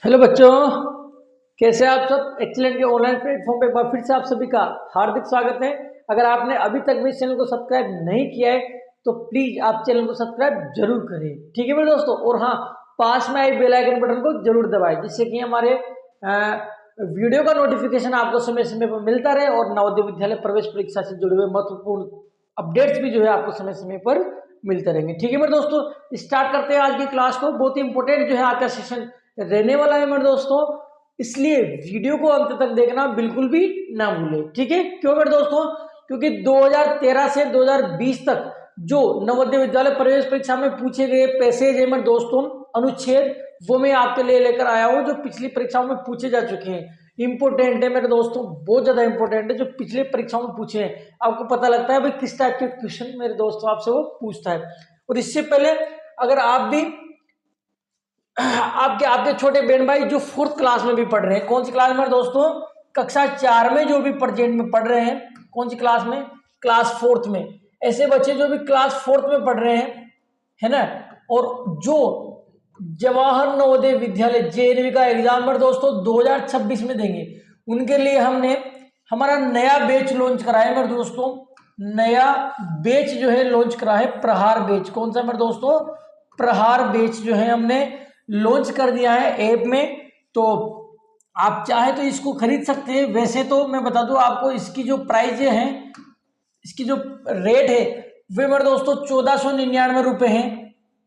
Hello बच्चों, कैसे आप सब। एक्सीलेंट के ऑनलाइन प्लेटफॉर्म पे एक बार फिर से आप सभी का हार्दिक स्वागत है। अगर आपने अभी तक भी इस चैनल को सब्सक्राइब नहीं किया है तो प्लीज आप चैनल को सब्सक्राइब जरूर करें, ठीक है मेरे दोस्तों। और हाँ, पास में आई बेल आइकन बटन को जरूर दबाएं जिससे कि हमारे वीडियो का नोटिफिकेशन आपको समय समय पर मिलता रहे और नवोदय विद्यालय प्रवेश परीक्षा से जुड़े हुए महत्वपूर्ण अपडेट्स भी जो है आपको समय समय पर मिलते रहेंगे, ठीक है मेरे दोस्तों। स्टार्ट करते हैं आज की क्लास को। बहुत ही इंपॉर्टेंट जो है आज का सेशन रहने वाला है मेरे दोस्तों, इसलिए वीडियो को अंत तक देखना बिल्कुल भी ना भूले, ठीक है। क्यों मेरे दोस्तों? क्योंकि 2013 से 2020 तक जो नवोदय विद्यालय प्रवेश परीक्षा में पूछे गए पैसेज है मेरे दोस्तों, अनुच्छेद, वो मैं आपके लिए लेकर आया हूं जो पिछली परीक्षाओं में पूछे जा चुके हैं। इंपोर्टेंट है मेरे दोस्तों, बहुत ज्यादा इंपोर्टेंट है, जो पिछले परीक्षाओं में पूछे हैं। आपको पता लगता है भाई किस टाइप के क्वेश्चन मेरे दोस्तों आपसे वो पूछता है। और इससे पहले अगर आप भी आपके आपके छोटे बहन भाई जो फोर्थ क्लास में भी पढ़ रहे हैं, कौन सी क्लास में दोस्तों? कक्षा 4 में जो भी प्रेजेंट में पढ़ रहे हैं, कौन सी क्लास में? क्लास फोर्थ में। ऐसे बच्चे जो भी क्लास फोर्थ में पढ़ रहे हैं, है ना, और जो जवाहर नवोदय विद्यालय जेएनवी का एग्जाम में दोस्तों 2026 में देंगे, उनके लिए हमने हमारा नया बैच लॉन्च करा है मेरे दोस्तों। नया बैच जो है लॉन्च करा है, प्रहार बैच। कौन सा मेरे दोस्तों? प्रहार बैच जो है हमने लॉन्च कर दिया है ऐप में। तो आप चाहे तो इसको खरीद सकते हैं। वैसे तो मैं बता दूं आपको, इसकी जो प्राइस है, इसकी जो रेट है वे मेरे दोस्तों 1499 रुपए है,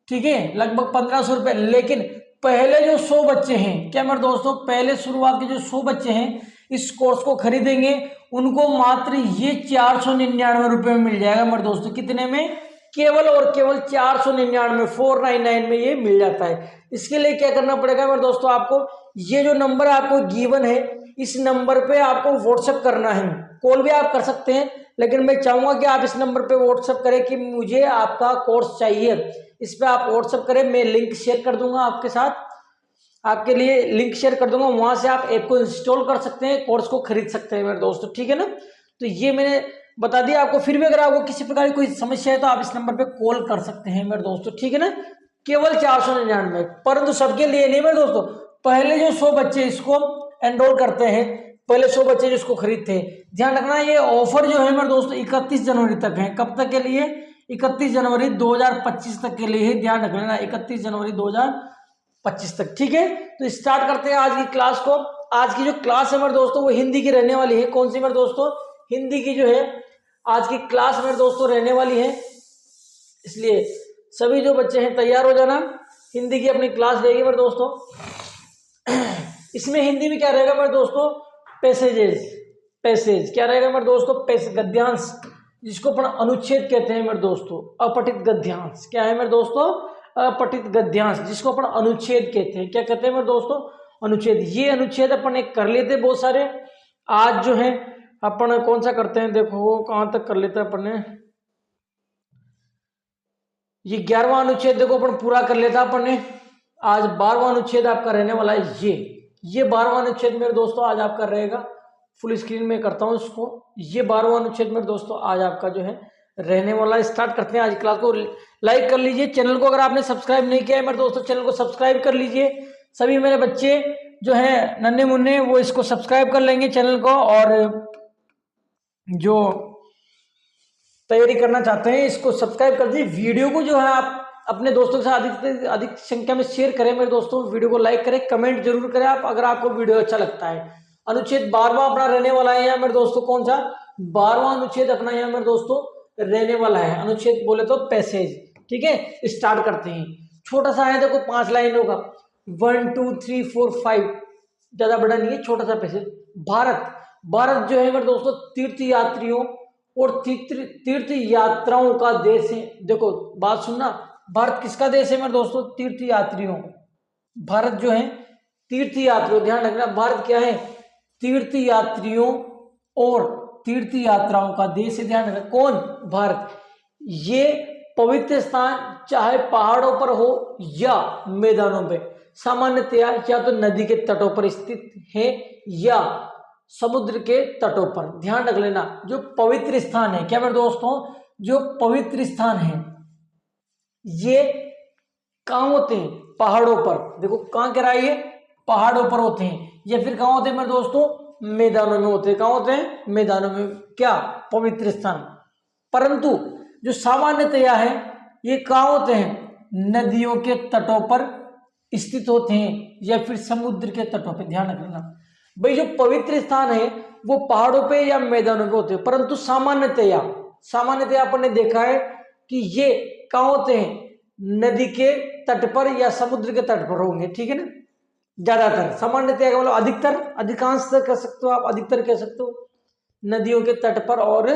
ठीक है, लगभग 1500 रुपए। लेकिन पहले जो 100 बच्चे हैं, क्या मेरे दोस्तों, पहले शुरुआत के जो 100 बच्चे हैं इस कोर्स को खरीदेंगे, उनको मात्र ये 499 रुपए में मिल जाएगा मेरे दोस्तों। कितने में? केवल और केवल 499, 499 में ये मिल जाता है। इसके लिए क्या करना पड़ेगा मेरे दोस्तों, आपको ये जो नंबर आपको गिवन है इस नंबर पे आपको व्हाट्सएप करना है। कॉल भी आप कर सकते हैं, लेकिन मैं चाहूंगा कि आप इस नंबर पे व्हाट्सएप करें कि मुझे आपका कोर्स चाहिए। इस पे आप व्हाट्सएप करें, मैं लिंक शेयर कर दूंगा आपके साथ, आपके लिए लिंक शेयर कर दूंगा, वहां से आप ऐप को इंस्टॉल कर सकते हैं, कोर्स को खरीद सकते हैं मेरे दोस्तों, ठीक है ना। तो ये मैंने बता दिया आपको। फिर भी अगर आपको किसी प्रकार की कोई समस्या है तो आप इस नंबर पे कॉल कर सकते हैं मेरे दोस्तों, ठीक है ना। केवल 499, परंतु सबके लिए नहीं मेरे दोस्तों। पहले जो 100 बच्चे इसको एनरोल करते हैं, पहले 100 बच्चे जो इसको खरीदते हैं, ध्यान रखना ये ऑफर जो है मेरे दोस्तों 31 जनवरी तक है। कब तक के लिए? 31 जनवरी 2025 तक के लिए ही, ध्यान रख लेना, 31 जनवरी 2025 तक, ठीक है। तो स्टार्ट करते हैं आज की क्लास को। आज की जो क्लास है मेरे दोस्तों वो हिंदी की रहने वाली है। कौन सी मेरे दोस्तों? हिंदी की जो है आज की क्लास मेरे दोस्तों रहने वाली है। इसलिए सभी जो बच्चे हैं तैयार हो जाना, हिंदी की अपनी क्लास रहेगी मेरे दोस्तों। इसमें हिंदी में क्या रहेगा मेरे दोस्तों? पैसेजेस, पैसेज क्या रहेगा मेरे दोस्तों? गद्यांश, जिसको अपन अनुच्छेद कहते हैं मेरे दोस्तों। अपठित गद्यांश क्या है मेरे दोस्तों? अपठित गद्यांश, जिसको अपन अनुच्छेद कहते हैं। क्या कहते हैं मेरे दोस्तों? अनुच्छेद। ये अनुच्छेद अपन एक कर लेते बहुत सारे। आज जो है अपन कौन सा करते हैं, देखो कहां तक कर लेते हैं अपन ने। ये 11वां अनुच्छेद देखो अपन पूरा कर लेता अपन ने। आज 12वां अनुच्छेद आपका रहने वाला है। ये 12वां अनुच्छेद मेरे दोस्तों आज आपका रहेगा। फुल स्क्रीन में करता हूं इसको। ये 12वां अनुच्छेद मेरे दोस्तों आज आपका जो है रहने वाला है। स्टार्ट करते हैं आज क्लास को। लाइक कर लीजिए चैनल को, अगर आपने सब्सक्राइब नहीं किया है मेरे दोस्तों चैनल को सब्सक्राइब कर लीजिए। सभी मेरे बच्चे जो है नन्हे मुन्ने वो इसको सब्सक्राइब कर लेंगे चैनल को, और जो तैयारी करना चाहते हैं इसको सब्सक्राइब कर दीजिए। वीडियो को जो है आप अपने दोस्तों के साथ अधिक से अधिक संख्या में शेयर करें मेरे दोस्तों। वीडियो को लाइक करें, कमेंट जरूर करें आप अगर आपको वीडियो अच्छा लगता है। अनुच्छेद 12वां अपना रहने वाला है यहाँ मेरे दोस्तों। कौन सा? 12वां अनुच्छेद अपना यहाँ मेरे दोस्तों रहने वाला है। अनुच्छेद बोले तो पैसेज, ठीक है। स्टार्ट करते हैं। छोटा सा है, देखो 5 लाइनों का, 1 2 3 4 5, ज्यादा बड़ा नहीं है, छोटा सा पैसेज। भारत, भारत जो है मेरे दोस्तों तीर्थ यात्रियों और तीर्थ यात्राओं का देश है। देखो बात सुनना, भारत किसका देश है मेरे दोस्तों? तीर्थ यात्रियों। भारत जो है तीर्थ यात्रियों, ध्यान रखना, भारत क्या है? तीर्थ यात्रियों और तीर्थ यात्राओं का देश है। ध्यान रखना, कौन? भारत। ये पवित्र स्थान चाहे पहाड़ों पर हो या मैदानों पे, सामान्यतया या तो नदी के तटों पर स्थित है या समुद्र के तटों पर। ध्यान रख लेना, जो पवित्र स्थान है, क्या मेरे दोस्तों, जो पवित्र स्थान है ये कहां होते हैं? पहाड़ों पर। देखो कहां कह रहा है ये? पहाड़ों पर होते हैं, या फिर कहाँ होते हैं मेरे दोस्तों, मैदानों में होते हैं। कहाँ होते हैं, मैदानों में। क्या, पवित्र स्थान। परंतु जो सामान्यतया है ये कहाँ होते हैं, नदियों के तटों पर स्थित होते हैं, या फिर समुद्र के तटों पर। ध्यान रखना भाई, जो पवित्र स्थान है वो पहाड़ों पे या मैदानों पे होते हैं, परंतु सामान्यतया अपन ने देखा है कि ये कहाँ होते हैं, नदी के तट पर या समुद्र के तट पर होंगे। ठीक है ना, ज्यादातर। सामान्यतया का मतलब अधिकतर, अधिकांश कह सकते हो आप, अधिकतर कह सकते हो, नदियों के तट पर और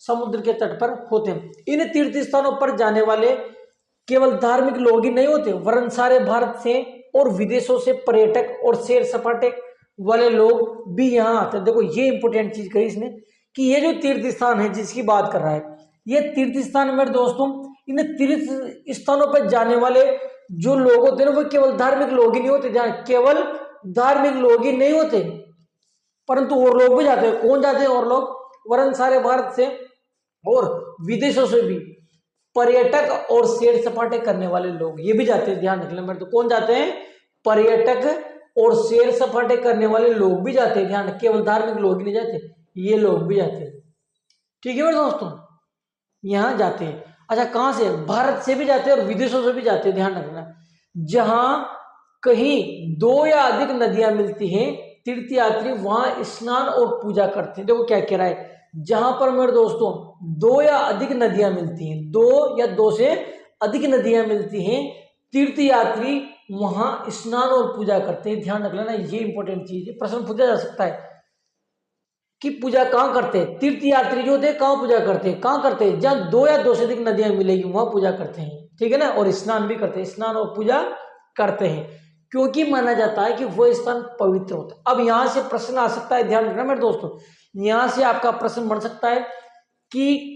समुद्र के तट पर होते हैं। इन तीर्थ स्थानों पर जाने वाले केवल धार्मिक लोग ही नहीं होते, वरन सारे भारत से और विदेशों से पर्यटक और सैर सपाटे वाले लोग भी यहाँ आते हैं। देखो ये इंपॉर्टेंट चीज कही इसने, कि ये जो तीर्थ स्थान है जिसकी बात कर रहा है, ये तीर्थ स्थान मेरे दोस्तों, इन तीर्थ स्थानों पर जाने वाले जो लोग होते हैं वो केवल धार्मिक लोग ही नहीं होते, जहाँ केवल धार्मिक लोग ही नहीं होते, परंतु और लोग भी जाते हैं। कौन जाते हैं और लोग, वरन सारे भारत से और विदेशों से भी पर्यटक और सैर सपाटे करने वाले लोग ये भी जाते हैं। ध्यान रखना मेरे, तो कौन जाते हैं, पर्यटक और सैर सपाटे करने वाले लोग भी जाते हैं। ध्यान, केवल धार्मिक लोग नहीं जाते, ये लोग भी जाते हैं। ठीक है मेरे दोस्तों, यहाँ जाते हैं। अच्छा, कहां से, भारत से भी जाते हैं और विदेशों से भी जाते हैं। ध्यान रखना, जहां कहीं दो या अधिक नदियां मिलती हैं, तीर्थयात्री वहां स्नान और पूजा करते हैं। देखो क्या कह रहा है, जहां पर मेरे दोस्तों दो या अधिक नदियां मिलती हैं, दो या दो से अधिक नदियां मिलती हैं, तीर्थयात्री वहां स्नान और पूजा करते हैं। ध्यान रख लेना, ये इंपॉर्टेंट चीज है, प्रश्न पूछा जा सकता है कि पूजा कहाँ करते हैं, तीर्थयात्री जो होते हैं कहाँ पूजा करते हैं, कहाँ करते हैं, जहाँ दो या दो से अधिक नदियां मिलेगी वहां पूजा करते हैं। ठीक है ना, और स्नान भी करते हैं, स्नान और पूजा करते हैं, क्योंकि माना जाता है कि वो स्थान पवित्र होता है। अब यहां से प्रश्न आ सकता है, ध्यान रखना मेरे दोस्तों, यहां से आपका प्रश्न बन सकता है कि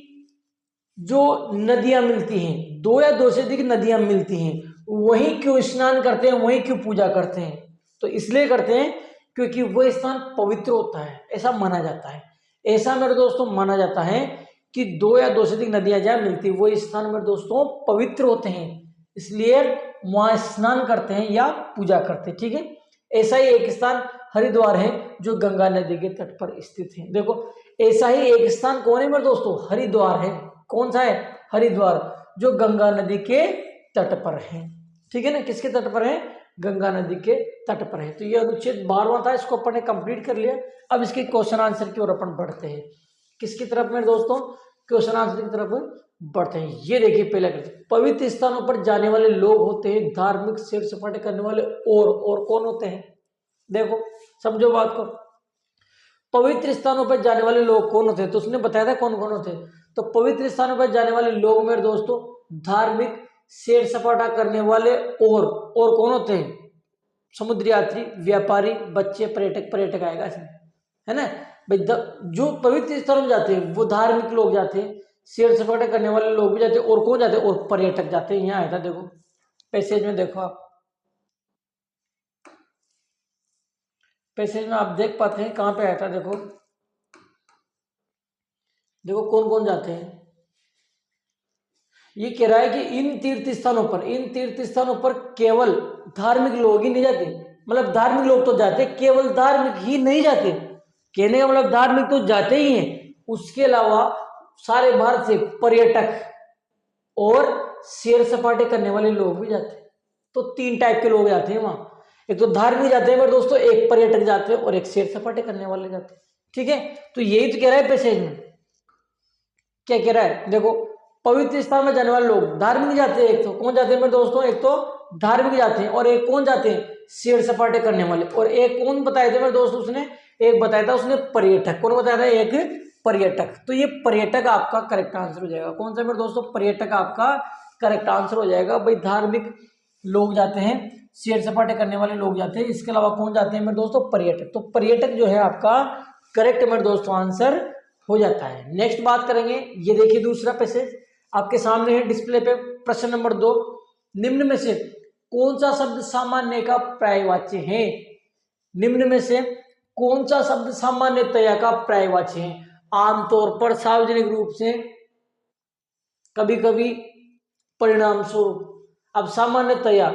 जो नदियां मिलती हैं, दो या दो से अधिक नदियां मिलती हैं, वहीं क्यों स्नान करते हैं, वहीं क्यों पूजा करते हैं। तो इसलिए करते हैं क्योंकि वह स्थान पवित्र होता है, ऐसा माना जाता है। ऐसा मेरे दोस्तों माना जाता है कि दो या दो से अधिक नदियां जहां मिलती है वो स्थान मेरे दोस्तों पवित्र होते हैं, इसलिए वहां स्नान करते हैं या पूजा करते हैं। ठीक है, ऐसा ही एक स्थान हरिद्वार है जो गंगा नदी के तट पर स्थित है। देखो ऐसा ही एक स्थान कौन है मेरे दोस्तों, हरिद्वार है। कौन सा है, हरिद्वार, जो गंगा नदी के तट पर है। ठीक है ना, किसके तट पर है, गंगा नदी के तट पर है। तो ये अनुच्छेद 12वां था, इसको अपन ने कंप्लीट कर लिया। अब इसके क्वेश्चन आंसर की ओर अपन बढ़ते हैं। किसकी तरफ मेरे दोस्तों, क्वेश्चन आंसर की तरफ बढ़ते हैं। ये देखिए पहला क्वेश्चन, पवित्र स्थानों पर जाने वाले लोग होते हैं धार्मिक सैर सपाटे करने वाले, और कौन होते हैं, देखो समझो बात को। पवित्र स्थानों पर जाने वाले लोग कौन होते हैं, तो उसने बताया था कौन कौन होते हैं। तो पवित्र स्थानों पर जाने वाले लोग मेरे दोस्तों धार्मिक सैर सपाटा करने वाले, और कौन होते हैं, समुद्री यात्री, व्यापारी, बच्चे, पर्यटक आएगा इसमें, है ना भाई। जो पवित्र स्थलों में जाते हैं वो धार्मिक लोग जाते हैं, सैर सपाटा करने वाले लोग भी जाते हैं, और कौन जाते हैं, और पर्यटक जाते हैं। यहाँ आया था देखो पैसेज में, देखो आप पैसेज में आप देख पाते हैं कहाँ पे आया था, देखो देखो कौन कौन जाते हैं। ये कह रहा है कि इन तीर्थ स्थानों पर केवल धार्मिक लोग ही नहीं जाते, मतलब धार्मिक लोग तो जाते, केवल धार्मिक ही नहीं जाते, कहने का मतलब धार्मिक तो जाते ही हैं, उसके अलावा सारे भारत से पर्यटक और सैर सपाटे करने वाले लोग भी जाते हैं। तो तीन टाइप के लोग जाते हैं वहां, एक तो धार्मिक जाते हैं मेरे दोस्तों, एक पर्यटक जाते हैं, और एक सैर सपाटे करने वाले जाते हैं। ठीक है, तो यही तो कह रहा है पैसेज में, क्या कह रहा है, देखो पवित्र स्थान में जाने वाले लोग धार्मिक जाते हैं, एक तो कौन जाते हैं मेरे दोस्तों, एक तो धार्मिक जाते हैं, और एक कौन जाते हैं, सैर सपाटे करने वाले, और एक कौन बताए थे मेरे दोस्त उसने, एक बताया था उसने पर्यटक, कौन बताया था, एक पर्यटक। तो ये पर्यटक आपका करेक्ट आंसर हो जाएगा। कौन सा मेरे दोस्तों, पर्यटक आपका करेक्ट आंसर हो जाएगा। भाई धार्मिक लोग जाते हैं, सैर सपाटे करने वाले लोग जाते हैं, इसके अलावा कौन जाते हैं मेरे दोस्तों, पर्यटक। तो पर्यटक जो है आपका करेक्ट मेरे दोस्तों आंसर हो जाता है। नेक्स्ट बात करेंगे, ये देखिए दूसरा पैसेज आपके सामने है डिस्प्ले पे, प्रश्न नंबर 2, निम्न में से कौन सा शब्द सामान्य का पर्यायवाची है, निम्न में से कौन सा शब्द सामान्यतया का पर्यायवाची है। आमतौर पर, सार्वजनिक रूप से, कभी कभी, परिणाम स्वरूप। अब सामान्यतया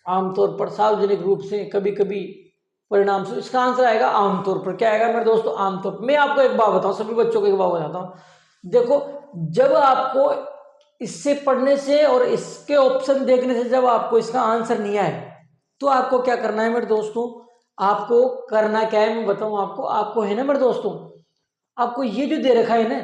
आमतौर पर, सार्वजनिक रूप से, कभी कभी, परिणाम से, इसका आंसर आएगा आमतौर पर। क्या आएगा मेरे दोस्तों? आमतौर पर। मैं आपको एक बात बताऊं, सभी बच्चों को एक बात बताता हूं। देखो, जब आपको इससे पढ़ने से और इसके ऑप्शन देखने से जब आपको इसका आंसर नहीं आए, तो आपको क्या करना है मेरे दोस्तों? आपको करना क्या है मैं बताऊं आपको। आपको है ना मेरे दोस्तों, आपको ये जो दे रखा है ना,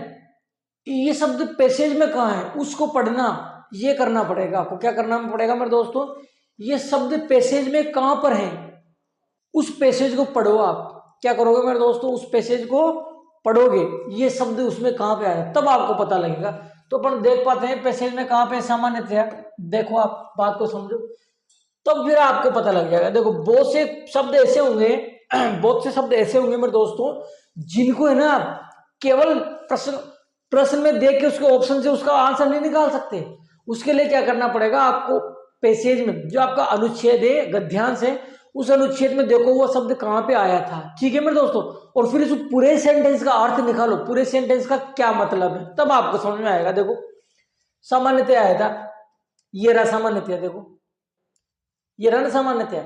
ये शब्द पैसेज में कहाँ है उसको पढ़ना, ये करना पड़ेगा आपको। क्या करना पड़ेगा मेरे दोस्तों? ये शब्द पैसेज में कहाँ पर है, उस पैसेज को पढ़ो। आप क्या करोगे मेरे दोस्तों? उस पैसेज को पढ़ोगे, ये शब्द उसमें कहाँ पे आया, तब आपको पता लगेगा। तो अपन देख पाते हैं पैसेज में कहाँ पे सामान्यतया। देखो, आप बात को समझो, तब फिर आपको पता लग जाएगा। देखो, बहुत से शब्द ऐसे होंगे बहुत से शब्द ऐसे होंगे मेरे दोस्तों, जिनको है ना केवल प्रश्न में देख के उसके ऑप्शन से उसका आंसर नहीं निकाल सकते। उसके लिए क्या करना पड़ेगा आपको? पैसेज में जो आपका अनुच्छेद है, गद्यांश है, उस अनुच्छेद में देखो वो शब्द कहाँ पे आया था। ठीक है मेरे दोस्तों, और फिर उस पूरे सेंटेंस का अर्थ निकालो, पूरे सेंटेंस का क्या मतलब है, तब आपको समझ में आएगा। देखो, सामान्यतया आया था, ये रहा सामान्यतया। देखो, ये रहा ना सामान्यतया।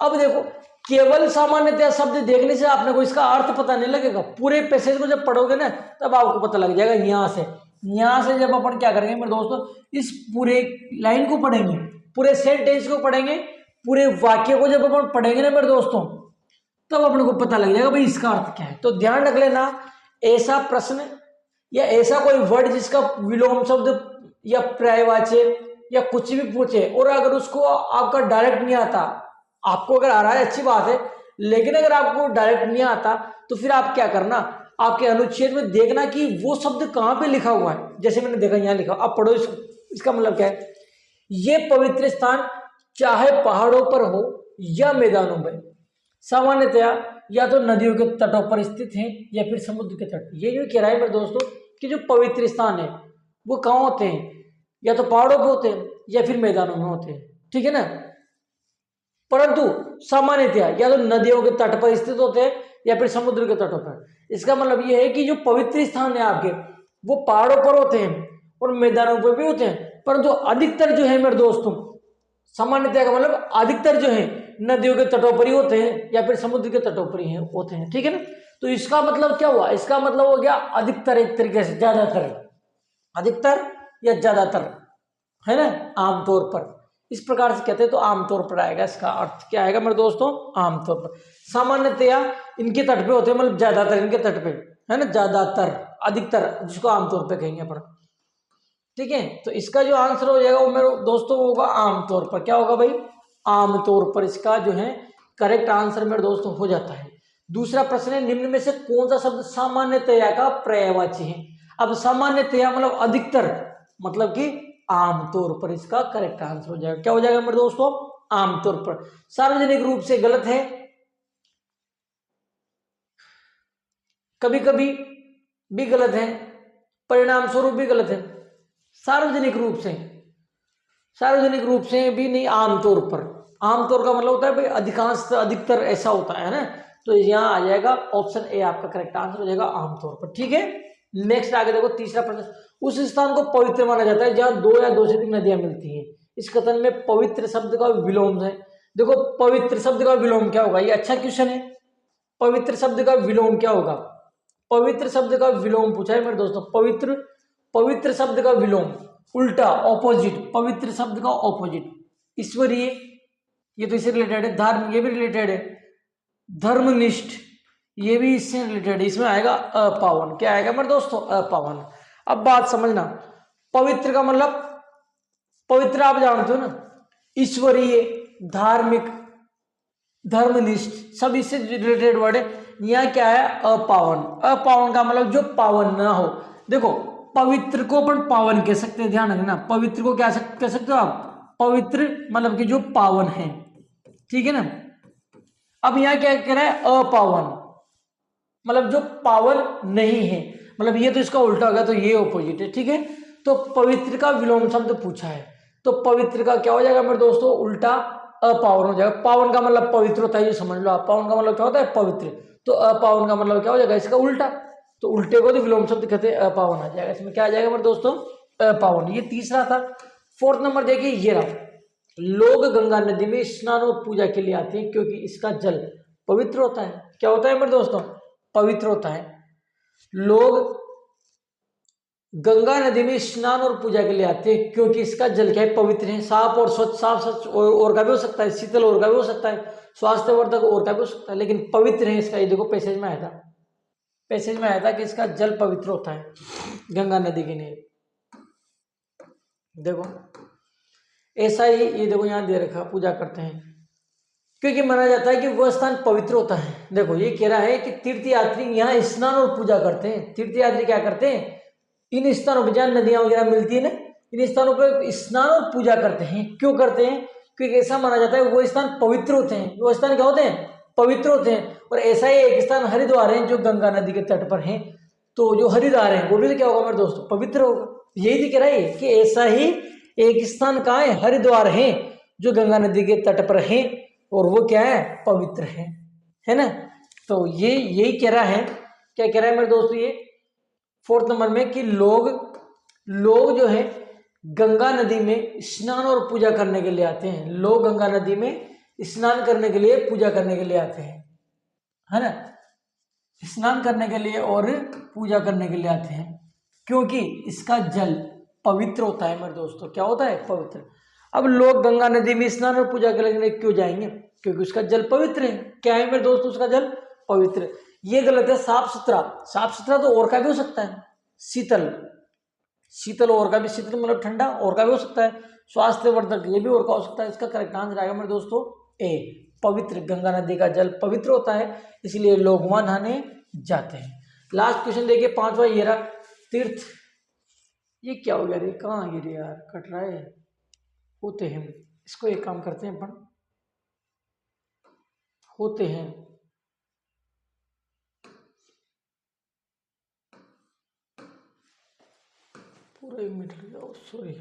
अब देखो, केवल सामान्यतया शब्द देखने से आपने को इसका अर्थ पता नहीं लगेगा। पूरे पैसेज को जब पढ़ोगे ना, तब आपको पता लग जाएगा। यहां से जब अपन क्या करेंगे मेरे दोस्तों, इस पूरे लाइन को पढ़ेंगे, पूरे सेंटेंस को पढ़ेंगे, पूरे वाक्य को जब अपन पढ़ेंगे ना मेरे दोस्तों, तब अपने को पता लग जाएगा भाई इसका अर्थ क्या है। तो ध्यान रख लेना, ऐसा प्रश्न या ऐसा कोई वर्ड जिसका विलोम शब्द या पर्यायवाची या कुछ भी पूछे, और अगर उसको आपका डायरेक्ट नहीं आता, आपको अगर आ रहा है अच्छी बात है, लेकिन अगर आपको डायरेक्ट नहीं आता, तो फिर आप क्या करना, आपके अनुच्छेद में देखना कि वो शब्द कहाँ पे लिखा हुआ है। जैसे मैंने देखा यहाँ लिखा, अब पढ़ो इसका मतलब क्या है। ये पवित्र स्थान चाहे पहाड़ों पर हो या मैदानों में, सामान्यतया या तो नदियों के तटों पर स्थित हैं या फिर समुद्र के तट। ये जो कह रहा है मेरे दोस्तों कि जो पवित्र स्थान है वो कहाँ होते हैं, या तो पहाड़ों पे होते हैं या फिर मैदानों में होते हैं। ठीक है ना, परंतु सामान्यतया या तो नदियों के तट पर स्थित होते हैं या फिर समुद्र के तटों पर। इसका मतलब यह है कि जो पवित्र स्थान है आपके, वो पहाड़ों पर होते हैं और मैदानों पर भी होते हैं, परंतु अधिकतर जो है मेरे दोस्तों, सामान्यतया का मतलब अधिकतर जो है नदियों के तटों पर ही होते हैं या फिर समुद्र के तटों पर ही होते हैं। ठीक है ना, तो इसका मतलब क्या हुआ? इसका मतलब हो गया अधिकतर, एक तरीके से ज्यादातर, अधिकतर या ज्यादातर, है ना, आमतौर पर, इस प्रकार से कहते हैं। तो आमतौर पर आएगा, इसका अर्थ क्या आएगा मेरे दोस्तों? आमतौर पर। सामान्यतया इनके तट पे होते हैं, मतलब ज्यादातर इनके तट पे, है ना, ज्यादातर, अधिकतर, जिसको आमतौर पे कहेंगे अपन। ठीक है, तो इसका जो आंसर हो जाएगा वो मेरे दोस्तों होगा आमतौर पर। क्या होगा भाई? आमतौर पर इसका जो है करेक्ट आंसर मेरे दोस्तों हो जाता है। दूसरा प्रश्न है, निम्न में से कौन सा शब्द सामान्यतया का पर्यायवाची है? अब सामान्यतया मतलब अधिकतर, मतलब कि आमतौर पर इसका करेक्ट आंसर हो जाएगा। क्या हो जाएगा मेरे दोस्तों? आमतौर पर। सार्वजनिक रूप से गलत है, कभी कभी भी गलत है, परिणाम स्वरूप भी गलत है। सार्वजनिक रूप से भी नहीं, आमतौर पर। आमतौर का मतलब होता है भाई अधिकांश, अधिकतर, ऐसा होता है ना। तो यहाँ आ जाएगा ऑप्शन ए, आपका करेक्ट आंसर हो जाएगा आमतौर पर। ठीक है, नेक्स्ट आगे देखो, तीसरा प्रश्न, उस स्थान को पवित्र माना जाता है जहां 2 या 2 से अधिक नदियां मिलती हैं। इस कथन में पवित्र शब्द का विलोम है। देखो, पवित्र शब्द का विलोम क्या होगा? ये अच्छा क्वेश्चन है। पवित्र शब्द का विलोम क्या होगा? पवित्र शब्द का विलोम पूछा है मेरे दोस्तों। पवित्र शब्द का विलोम, उल्टा, ऑपोजिट, पवित्र शब्द का ऑपोजिट। ईश्वरीय, ये तो इससे रिलेटेड है। धर्म, ये भी रिलेटेड है। धर्मनिष्ठ, ये भी इससे रिलेटेड है। इसमें आएगा अपावन। क्या आएगा मेरे दोस्तों? अपावन। अब बात समझना, पवित्र का मतलब, पवित्र आप जानते हो ना, ईश्वरीय, धार्मिक, धर्मनिष्ठ, सब इससे रिलेटेड वर्ड है। यहाँ क्या है? अपावन। अपावन का मतलब जो पावन ना हो। देखो, पवित्र को अपन पावन कह सकते हैं, ध्यान रखना। पवित्र को क्या कह सकते हो आप? पवित्र मतलब कि जो पावन है। ठीक है ना। अब यहाँ क्या कह रहा है? अपावन, मतलब जो पावन नहीं है, मतलब ये तो इसका उल्टा होगा, तो ये ऑपोजिट है। ठीक है, तो पवित्र का विलोम शब्द पूछा है, तो पवित्र का क्या हो जाएगा मेरे दोस्तों? उल्टा, अपावन हो जाएगा। पावन का मतलब पवित्र होता है, ये समझ लो आप। पावन का मतलब क्या होता है? पवित्र। तो अपावन का मतलब क्या हो जाएगा? इसका उल्टा। तो उल्टे को तो विलोम शब्द कहते हैं, अपावन आ जाएगा। इसमें क्या आ जाएगा मेरे दोस्तों? अपावन। ये तीसरा था। फोर्थ नंबर देखिए, ये रहा, लोग गंगा नदी में स्नान और पूजा के लिए आते हैं क्योंकि इसका जल पवित्र होता है। क्या होता है मेरे दोस्तों? पवित्र होता है। लोग गंगा नदी में स्नान और पूजा के लिए आते हैं क्योंकि इसका जल क्या है? पवित्र है। साफ और स्वच्छ, साफ स्वच्छ और का भी हो सकता है, शीतल और का भी हो सकता है, स्वास्थ्यवर्धक और का भी हो सकता है, लेकिन पवित्र है इसका। ये देखो पैसेज में आया था, पैसेज में आया था कि इसका जल पवित्र होता है गंगा नदी के लिए। देखो ऐसा ही, ये देखो यहाँ दे रखा, पूजा करते हैं क्योंकि माना जाता है कि वह स्थान पवित्र होता है। देखो ये कह रहा है कि तीर्थयात्री यहाँ स्नान और पूजा करते हैं। तीर्थयात्री क्या करते हैं? इन स्थानों पर जहाँ नदियां वगैरह मिलती है ना, इन स्थानों पर स्नान और पूजा करते हैं। क्यों करते हैं? क्योंकि ऐसा माना जाता है वो स्थान पवित्र होते हैं। वो स्थान क्या होते हैं? पवित्र होते हैं। और ऐसा ही एक स्थान हरिद्वार है जो गंगा नदी के तट पर है। तो जो हरिद्वार है वो भी तो क्या होगा मेरे दोस्तों? पवित्र होगा। यही दिख रहा है कि ऐसा ही एक स्थान कहाँ है? हरिद्वार है जो गंगा नदी के तट पर है और वो क्या है? पवित्र है ना। तो ये यही कह रहा है, क्या कह रहा है मेरे दोस्तों? ये 4th नंबर में कि लोग जो है गंगा नदी में स्नान और पूजा करने के लिए आते हैं। लोग गंगा नदी में स्नान करने के लिए, पूजा करने के लिए आते हैं, है ना। स्नान करने के लिए और पूजा करने के लिए आते हैं क्योंकि इसका जल पवित्र होता है मेरे दोस्तों। क्या होता है? पवित्र। अब लोग गंगा नदी में स्नान और पूजा करने के लिए क्यों जाएंगे? क्योंकि उसका जल पवित्र है। क्या है मेरे दोस्तों? उसका जल पवित्र। ये गलत है। साफ सुथरा, साफ सुथरा तो और का भी हो सकता है। शीतल, शीतल और का भी, शीतल मतलब ठंडा, और का भी हो सकता है। स्वास्थ्यवर्धक, ये भी और का हो सकता है। इसका करेक्ट आंसर आएगा मेरे दोस्तों ए, पवित्र। गंगा नदी का जल पवित्र होता है, इसलिए लोग वहां नहाने जाते हैं। लास्ट क्वेश्चन देखिए 5वां, ये रहा तीर्थ। ये क्या हो गया रे? कहाँ आ गई रे यार? कट रहा है। होते हैं, इसको एक काम करते हैं अपन, होते हैं, पूरा 1 मिनट लग जाओ, सॉरी।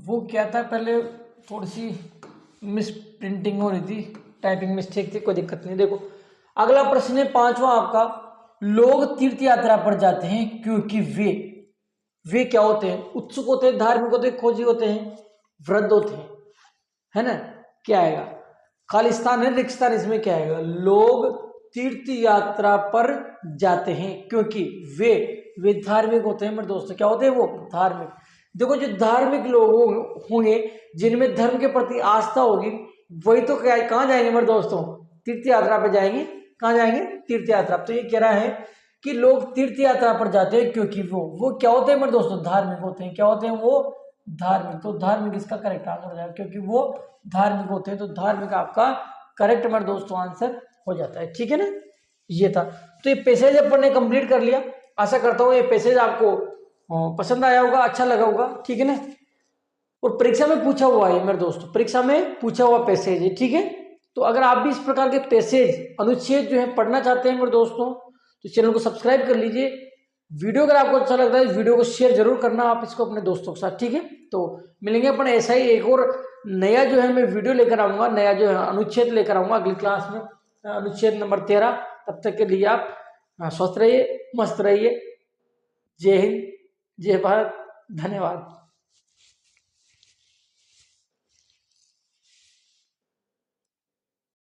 वो क्या था, पहले थोड़ी सी मिस प्रिंटिंग हो रही थी, टाइपिंग मिस्टेक थी, कोई दिक्कत नहीं। देखो अगला प्रश्न है 5वां आपका। लोग तीर्थ यात्रा पर जाते हैं क्योंकि वे क्या होते हैं? उत्सुक होते हैं, धार्मिक होते हैं, खोजी होते हैं, वृद्ध होते हैं, है ना। क्या आएगा? खालिस्तान है, रिक्तस्थान, इसमें क्या आएगा? लोग तीर्थ यात्रा पर जाते हैं क्योंकि वे धार्मिक होते हैं मेरे दोस्तों। क्या होते हैं? वो धार्मिक। देखो जो धार्मिक लोग होंगे, जिनमें धर्म के प्रति आस्था होगी, वही तो क्या, कहाँ जाएंगे मेरे दोस्तों? तीर्थ यात्रा पर जाएंगे। कहाँ जाएंगे? तीर्थ यात्रा। तो ये कह रहा है कि लोग तीर्थ यात्रा पर जाते हैं क्योंकि वो क्या होते हैं मेरे दोस्तों? धार्मिक होते हैं। क्या होते हैं? वो धार्मिक। तो धार्मिक इसका करेक्ट आंसर हो जाएगा क्योंकि वो धार्मिक होते हैं। तो धार्मिक आपका करेक्ट मेरे दोस्तों आंसर हो जाता है। ठीक है ना। ये था। तो ये पैसेज अपन ने कंप्लीट कर लिया। आशा करता हूँ ये पैसेज आपको पसंद आया होगा, अच्छा लगा होगा। ठीक है ना। और परीक्षा में पूछा हुआ है मेरे दोस्तों, परीक्षा में पूछा हुआ पैसेज है। ठीक है। तो अगर आप भी इस प्रकार के पैसेज, अनुच्छेद जो है पढ़ना चाहते हैं मेरे दोस्तों, तो चैनल को सब्सक्राइब कर लीजिए। वीडियो अगर आपको अच्छा लगता है, वीडियो को शेयर जरूर करना आप इसको अपने दोस्तों के साथ। ठीक है। तो मिलेंगे अपन ऐसा ही एक और नया जो है मैं वीडियो लेकर आऊंगा, नया जो है अनुच्छेद लेकर आऊंगा अगली क्लास में, अनुच्छेद नंबर 13। तब तक के लिए आप स्वस्थ रहिए, मस्त रहिए। जय हिंद, जय भारत, धन्यवाद।